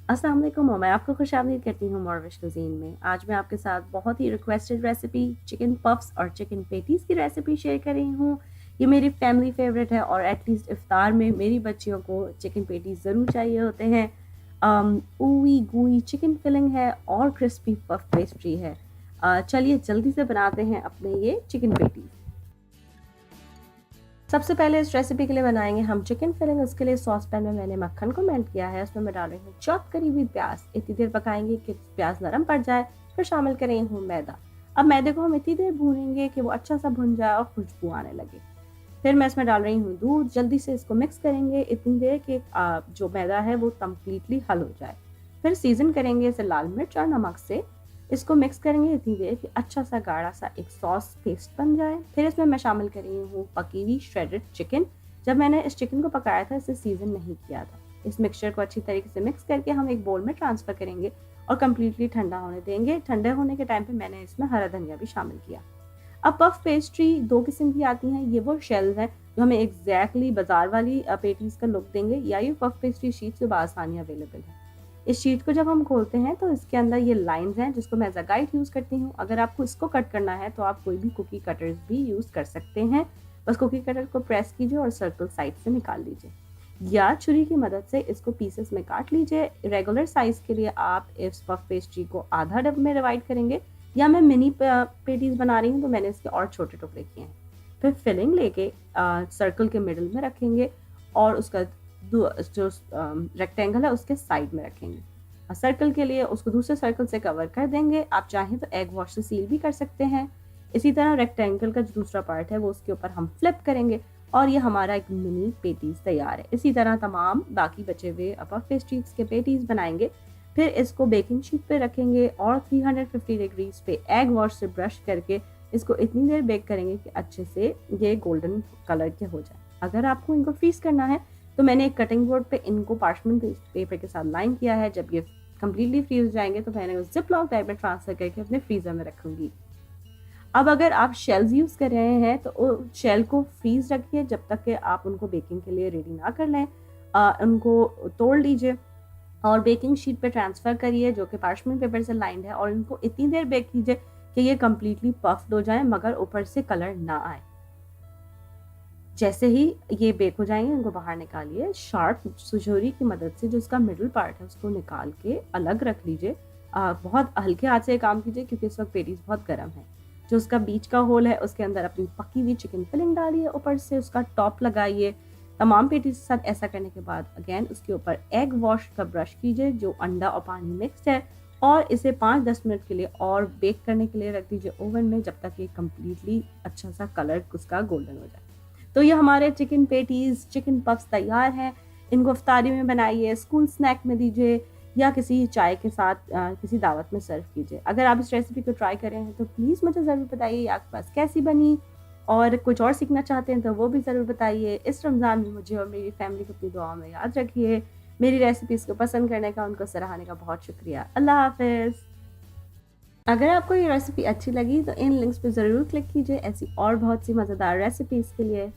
अस्सलाम वालेकुम, मैं आपको खुशामदीद कहती हूँ मॉरविश कुज़ीन में। आज मैं आपके साथ बहुत he requested recipe chicken puffs और चिकन पेटीज़ की रेसिपी शेयर कर रही हूँ। ये मेरी फैमिली फेवरेट है और एटलीस्ट इफ्तार में मेरी बच्चियों को चिकन पेटीज़ ज़रूर चाहिए होते हैं। ooey gooey चिकन फिलिंग है और क्रिस्पी पफ पेस्ट्री है। चलिए जल्दी से बनाते हैं अपने ये चिकन पेटीज़। सबसे पहले इस रेसिपी के लिए बनाएंगे हम चिकन फिलिंग। उसके लिए सॉस पैन में मैंने मक्खन को मेल्ट किया है, उसमें मैं डाल रही हूँ चॉप करी हुई प्याज। इतनी देर पकाएंगे कि प्याज नरम पड़ जाए, फिर शामिल कर रही हूँ मैदा। अब मैदे को हम इतनी देर भूनेंगे कि वो अच्छा सा भुन जाए और खुशबू आने लगे। फिर मैं इसमें डाल रही हूँ दूध। जल्दी से इसको मिक्स करेंगे इतनी देर कि जो मैदा है वो कम्प्लीटली हल हो जाए। फिर सीजन करेंगे इसे लाल मिर्च और नमक से। इसको मिक्स करेंगे इतनी देर कि अच्छा सा गाढ़ा सा एक सॉस पेस्ट बन जाए। फिर इसमें मैं शामिल कर रही हूँ पकी हुई श्रेडेड चिकन। जब मैंने इस चिकन को पकाया था इसे सीजन नहीं किया था। इस मिक्सचर को अच्छी तरीके से मिक्स करके हम एक बोल में ट्रांसफ़र करेंगे और कम्प्लीटली ठंडा होने देंगे। ठंडे होने के टाइम पे मैंने इसमें हरा धनिया भी शामिल किया। अब पफ पेस्ट्री दो किस्म की आती हैं। ये वो शेल्स हैं जो हमें एग्जैक्टली बाजार वाली पेटीज़ का लुक देंगे, या ये पफ पेस्ट्री शीट्स जो आसानी अवेलेबल है। इस शीट को जब हम खोलते हैं तो इसके अंदर ये लाइंस हैं जिसको मैं एज अ गाइड यूज़ करती हूँ। अगर आपको इसको कट करना है तो आप कोई भी कुकी कटर्स भी यूज़ कर सकते हैं। बस कुकी कटर को प्रेस कीजिए और सर्कल साइड से निकाल लीजिए, या छुरी की मदद से इसको पीसेस में काट लीजिए। रेगुलर साइज के लिए आप इस पफ पेस्ट्री को आधा डब में डिवाइड करेंगे, या मैं मिनी पेटीज बना रही हूँ तो मैंने इसके और छोटे टुकड़े किए हैं। फिर फिलिंग लेके सर्कल के मिडल में रखेंगे और उसका जो रेक्टेंगल है उसके साइड में रखेंगे। सर्कल के लिए उसको दूसरे सर्कल से कवर कर देंगे। आप चाहें तो एग वॉश से सील भी कर सकते हैं। इसी तरह रेक्टेंगल का जो दूसरा पार्ट है वो उसके ऊपर हम फ्लिप करेंगे और ये हमारा एक मिनी पेटीज तैयार है। इसी तरह तमाम बाकी बचे हुए पफ पेस्ट्रीज के पेटीज बनाएंगे। फिर इसको बेकिंग शीट पे रखेंगे और 350 डिग्रीज पे एग वॉश से ब्रश करके इसको इतनी देर बेक करेंगे कि अच्छे से ये गोल्डन कलर के हो जाए। अगर आपको इनको फ्रीज करना है तो मैंने एक कटिंग बोर्ड पे इनको पार्चमेंट पेपर के साथ लाइन किया है। जब ये कम्प्लीटली फ्रीज हो जाएंगे तो मैंने उस जिप लॉक बैग में ट्रांसफर करके अपने फ्रीजर में रखूंगी। अब अगर आप शेल्स यूज़ कर रहे हैं तो शेल को फ्रीज रखिए जब तक कि आप उनको बेकिंग के लिए रेडी ना कर लें। उनको तोड़ लीजिए और बेकिंग शीट पे ट्रांसफ़र करिए जो कि पार्चमेंट पेपर से लाइंड है, और इनको इतनी देर बेक कीजिए कि ये कम्प्लीटली पफ्ड हो जाए मगर ऊपर से कलर ना आए। जैसे ही ये बेक हो जाएंगे इनको बाहर निकालिए। शार्प सुझोरी की मदद से जो इसका मिडल पार्ट है उसको निकाल के अलग रख लीजिए। बहुत हल्के हाथ से काम कीजिए क्योंकि इस वक्त पेटीज बहुत गर्म है। जो उसका बीच का होल है उसके अंदर अपनी पकी हुई चिकन फिलिंग डालिए, ऊपर से उसका टॉप लगाइए। तमाम पेटीज के साथ ऐसा करने के बाद अगेन उसके ऊपर एग वॉश का ब्रश कीजिए जो अंडा और पानी मिक्स्ड है, और इसे 5-10 मिनट के लिए और बेक करने के लिए रख दीजिए ओवन में जब तक ये कम्प्लीटली अच्छा सा कलर उसका गोल्डन हो जाए। तो ये हमारे चिकन पेटीज़ चिकन पफ्स तैयार हैं। इनको इफ्तारी में बनाइए, स्कूल स्नैक में दीजिए, या किसी चाय के साथ किसी दावत में सर्व कीजिए। अगर आप इस रेसिपी को ट्राई करें हैं तो प्लीज़ मुझे ज़रूर बताइए आपके पास कैसी बनी, और कुछ और सीखना चाहते हैं तो वो भी ज़रूर बताइए। इस रमज़ान में मुझे और मेरी फैमिली को अपनी दुआ में याद रखिए। मेरी रेसिपीज़ को पसंद करने का, उनको सराहने का बहुत शुक्रिया। अल्लाह हाफ़िज़। अगर आपको ये रेसिपी अच्छी लगी तो इन लिंक्स पे ज़रूर क्लिक कीजिए ऐसी और बहुत सी मज़ेदार रेसिपीज़ के लिए।